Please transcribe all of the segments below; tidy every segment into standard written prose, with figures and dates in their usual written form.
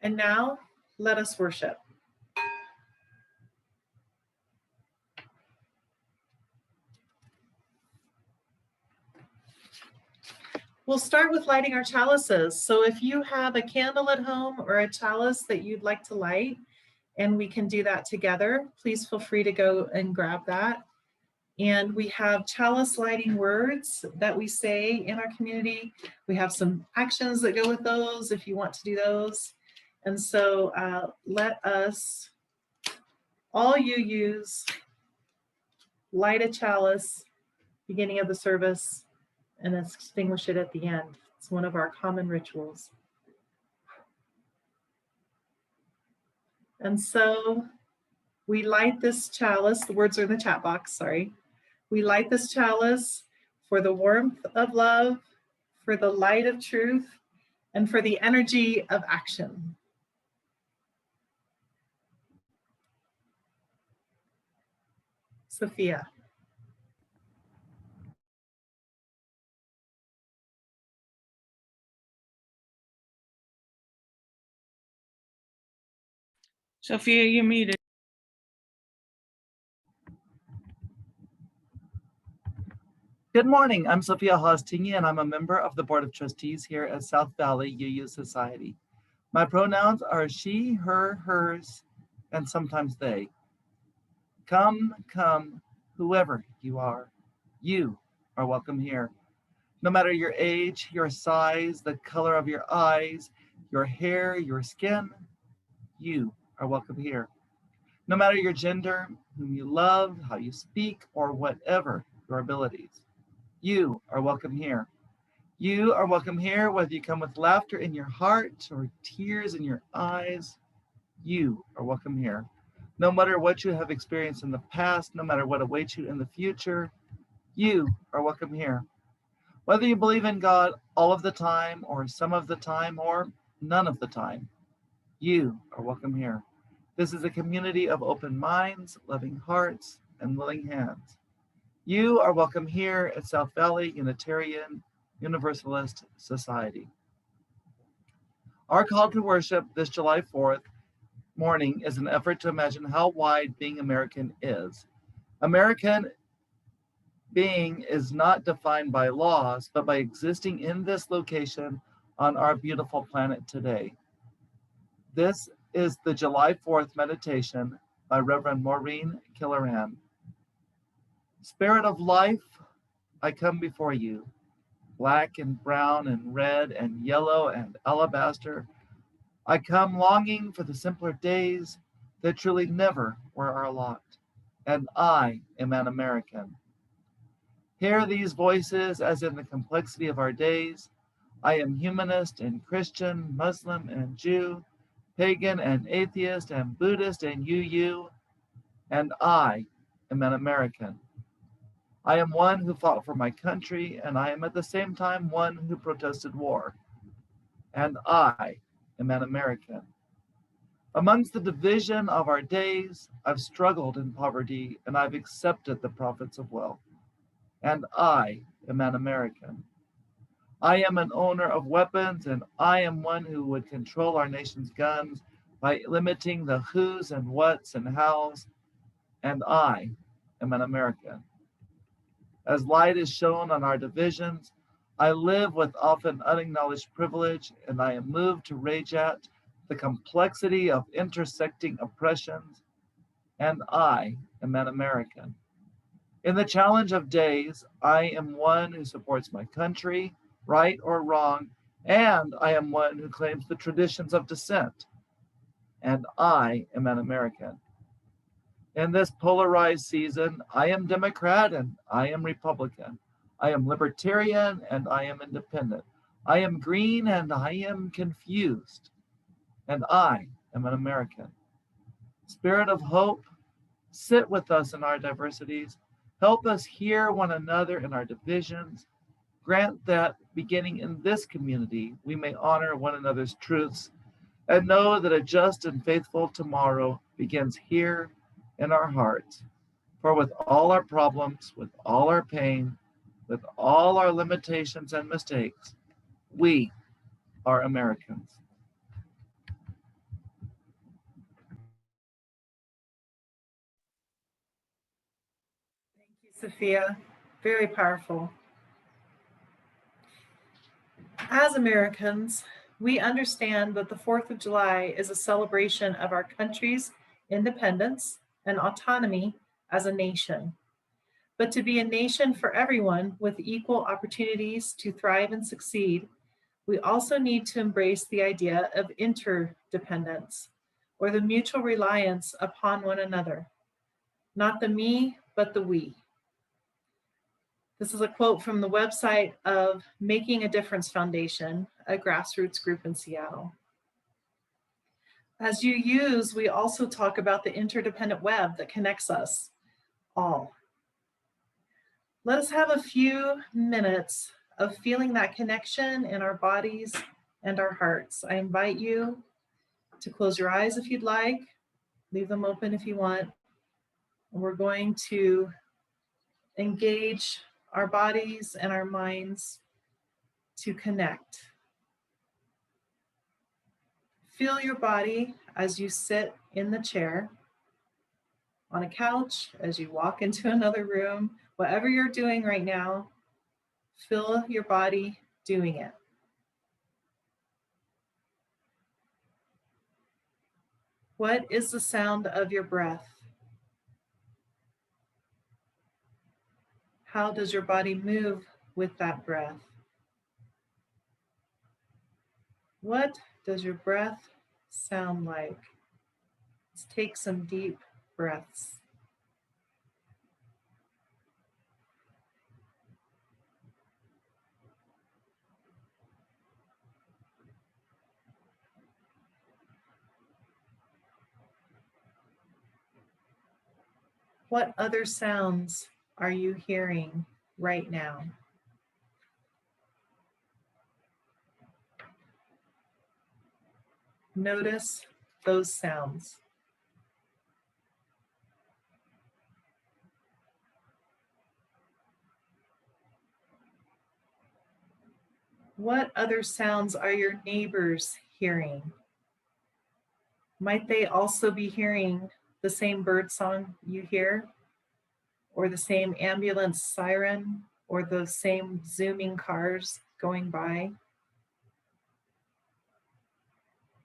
And now, let us worship. We'll start with lighting our chalices. So if you have a candle at home or a chalice that you'd like to light, and we can do that together, please feel free to go and grab that. And we have chalice lighting words that we say in our community. We have some actions that go with those if you want to do those. And so let us, all you use, light a chalice beginning of the service and extinguish it at the end. It's one of our common rituals. And so we light this chalice, the words are in the chat box, sorry. We light this chalice for the warmth of love, for the light of truth, and for the energy of action. Sophia. Sophia, you're muted. Good morning, I'm Sophia Hostingi, and I'm a member of the Board of Trustees here at South Valley UU Society. My pronouns are she, her, hers, and sometimes they. Come, whoever you are welcome here. No matter your age, your size, the color of your eyes, your hair, your skin, you are welcome here. No matter your gender, whom you love, how you speak, or whatever your abilities, you are welcome here. You are welcome here whether you come with laughter in your heart or tears in your eyes. You are welcome here. No matter what you have experienced in the past, no matter what awaits you in the future, you are welcome here. Whether you believe in God all of the time or some of the time or none of the time, you are welcome here. This is a community of open minds, loving hearts, and willing hands. You are welcome here at South Valley Unitarian Universalist Society. Our call to worship this July 4th morning is an effort to imagine how wide being American is. American being is not defined by laws, but by existing in this location on our beautiful planet today. This is the July 4th meditation by Reverend Maureen Killeran. Spirit of life, I come before you, black and brown and red and yellow and alabaster. I come longing for the simpler days that truly never were our lot, and I am an American. Hear these voices as in the complexity of our days. I am humanist and Christian, Muslim and Jew, pagan and atheist and Buddhist and UU, and I am an American. I am one who fought for my country, and I am at the same time one who protested war. And I am an American. Amongst the division of our days, I've struggled in poverty, and I've accepted the profits of wealth. And I am an American. I am an owner of weapons, and I am one who would control our nation's guns by limiting the who's and what's and how's. And I am an American. As light is shown on our divisions, I live with often unacknowledged privilege, and I am moved to rage at the complexity of intersecting oppressions, and I am an American. In the challenge of days, I am one who supports my country, right or wrong, and I am one who claims the traditions of dissent, and I am an American. In this polarized season, I am Democrat and I am Republican. I am libertarian and I am independent. I am green and I am confused. And I am an American. Spirit of hope, sit with us in our diversities. Help us hear one another in our divisions. Grant that, beginning in this community, we may honor one another's truths and know that a just and faithful tomorrow begins here in our hearts. For with all our problems, with all our pain, with all our limitations and mistakes, we are Americans. Sophia. Very powerful. As Americans, we understand that the 4th of July is a celebration of our country's independence and autonomy as a nation. But to be a nation for everyone with equal opportunities to thrive and succeed, we also need to embrace the idea of interdependence, or the mutual reliance upon one another. Not the me, but the we. This is a quote from the website of Making a Difference Foundation, a grassroots group in Seattle. As you use, we also talk about the interdependent web that connects us all. Let us have a few minutes of feeling that connection in our bodies and our hearts. I invite you to close your eyes if you'd like, leave them open if you want. And we're going to engage our bodies and our minds to connect. Feel your body as you sit in the chair, on a couch, as you walk into another room, whatever you're doing right now, feel your body doing it. What is the sound of your breath? How does your body move with that breath? What does your breath sound like? Let's take some deep breaths. What other sounds are you hearing right now? Notice those sounds. What other sounds are your neighbors hearing? Might they also be hearing the same bird song you hear, or the same ambulance siren, or those same zooming cars going by?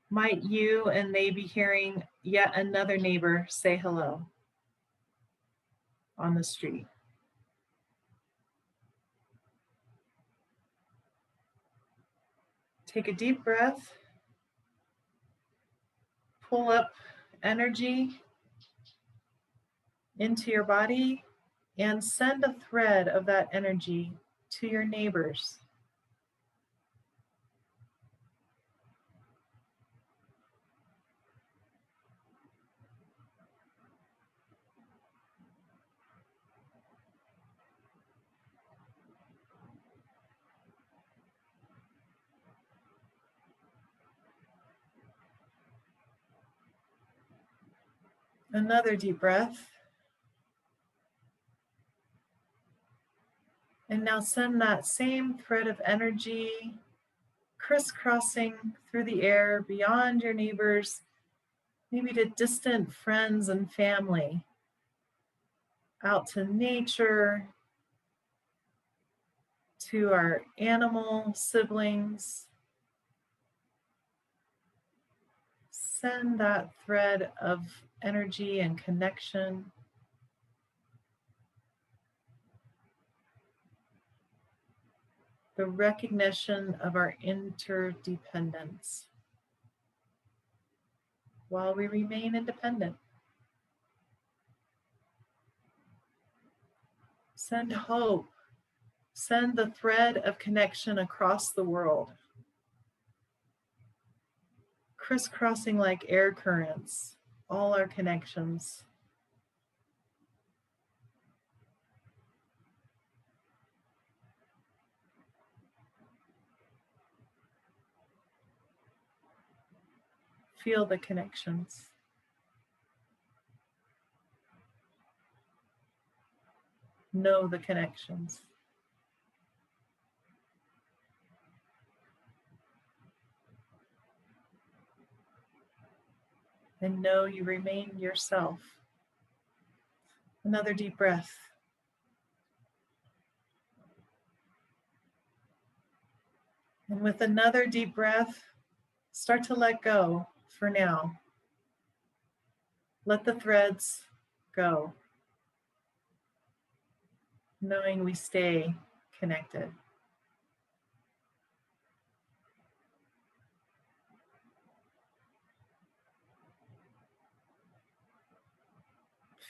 Might you and they be hearing yet another neighbor say hello on the street? Take a deep breath, pull up energy into your body, and send a thread of that energy to your neighbors. Another deep breath. And now send that same thread of energy crisscrossing through the air beyond your neighbors, maybe to distant friends and family, out to nature, to our animal siblings. Send that thread of energy and connection. The recognition of our interdependence while we remain independent. Send hope. Send the thread of connection across the world, crisscrossing like air currents, all our connections. Feel the connections. Know the connections. And know you remain yourself. Another deep breath. And with another deep breath, start to let go for now. Let the threads go, knowing we stay connected.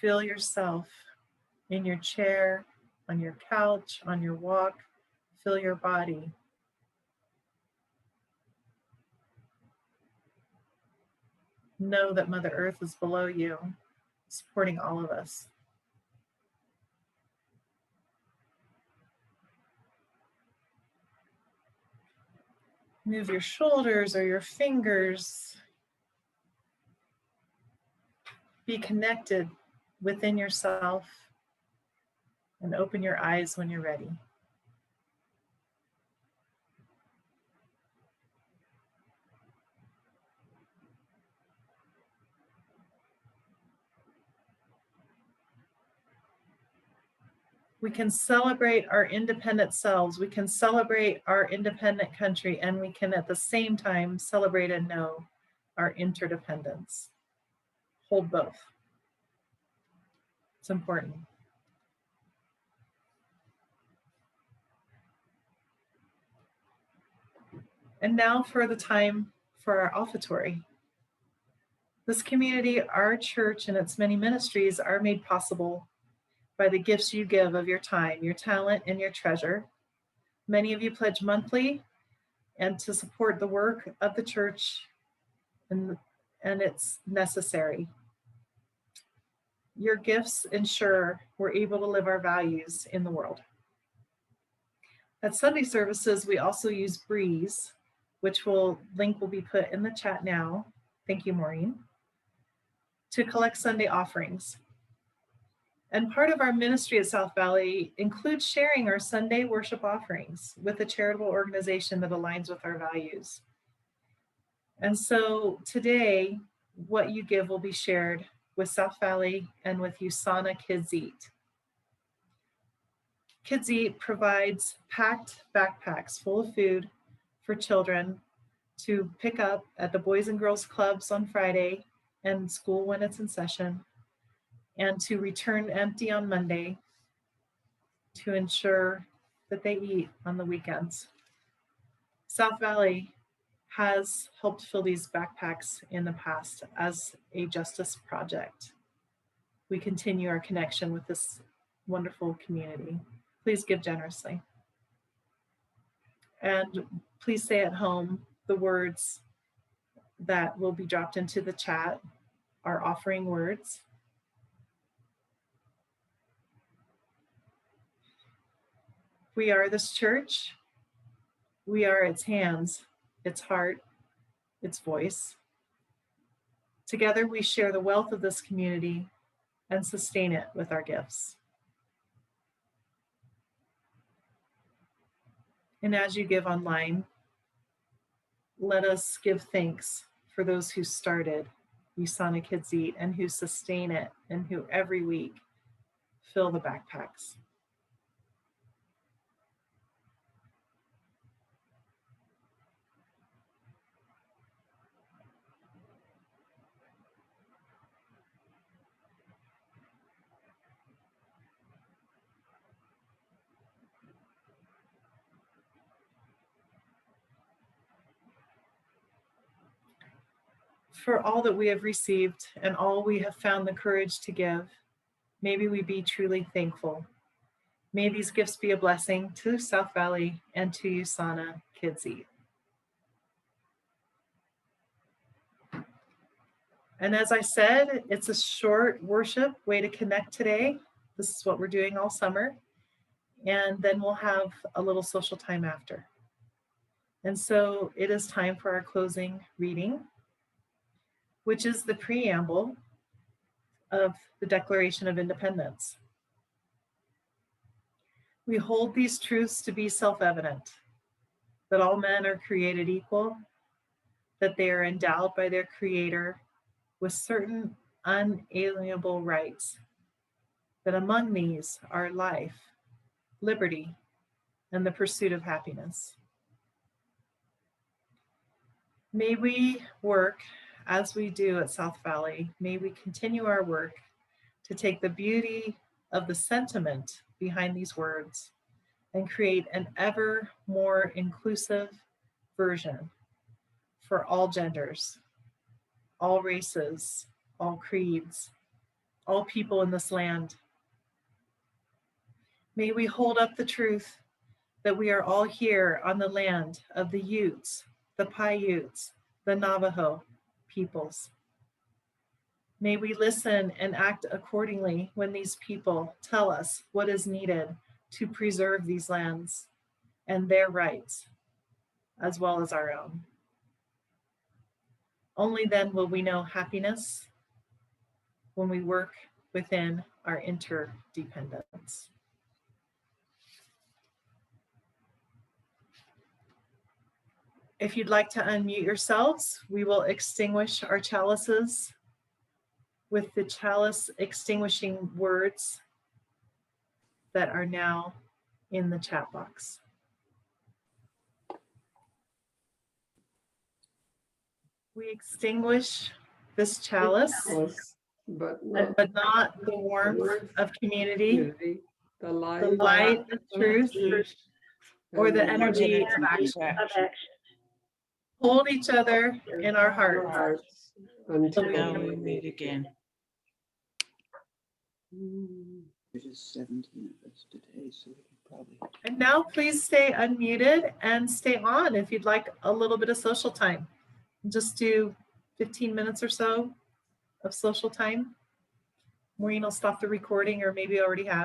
Feel yourself in your chair, on your couch, on your walk. Feel your body. Know that Mother Earth is below you, supporting all of us. Move your shoulders or your fingers. Be connected within yourself and open your eyes when you're ready. We can celebrate our independent selves. We can celebrate our independent country, and we can at the same time celebrate and know our interdependence. Hold both. It's important. And now for the time for our offertory. This community, our church, and its many ministries are made possible by the gifts you give of your time, your talent, and your treasure. Many of you pledge monthly and to support the work of the church, and it's necessary. Your gifts ensure we're able to live our values in the world. At Sunday services, we also use Breeze, which link will be put in the chat now. Thank you, Maureen. To collect Sunday offerings. And part of our ministry at South Valley includes sharing our Sunday worship offerings with a charitable organization that aligns with our values. And so today, what you give will be shared with South Valley and with USANA Kids Eat. Kids Eat provides packed backpacks full of food for children to pick up at the Boys and Girls Clubs on Friday and school when it's in session, and to return empty on Monday to ensure that they eat on the weekends. South Valley has helped fill these backpacks in the past as a justice project. We continue our connection with this wonderful community. Please give generously. And please say at home the words that will be dropped into the chat, our offering words. We are this church. We are its hands, its heart, its voice. Together we share the wealth of this community and sustain it with our gifts. And as you give online, let us give thanks for those who started USANA Kids Eat and who sustain it and who every week fill the backpacks. For all that we have received and all we have found the courage to give, maybe we be truly thankful. May these gifts be a blessing to South Valley and to USANA Kids Eat. And as I said, it's a short worship way to connect today. This is what we're doing all summer. And then we'll have a little social time after. And so it is time for our closing reading, which is the preamble of the Declaration of Independence. We hold these truths to be self-evident, that all men are created equal, that they are endowed by their Creator with certain unalienable rights, that among these are life, liberty, and the pursuit of happiness. May we work as we do at South Valley. May we continue our work to take the beauty of the sentiment behind these words and create an ever more inclusive version for all genders, all races, all creeds, all people in this land. May we hold up the truth that we are all here on the land of the Utes, the Paiutes, the Navajo peoples. May we listen and act accordingly when these people tell us what is needed to preserve these lands and their rights, as well as our own. Only then will we know happiness, when we work within our interdependence. If you'd like to unmute yourselves, we will extinguish our chalices with the chalice extinguishing words that are now in the chat box. We extinguish this chalice, but not the warmth of community, the the light, light of truth, or the energy of action. Hold each other in our hearts until Now we meet again. There's just 17 of us today, so we can probably. And now please stay unmuted and stay on if you'd like a little bit of social time. Just do 15 minutes or so of social time. Maureen will stop the recording, or maybe already has.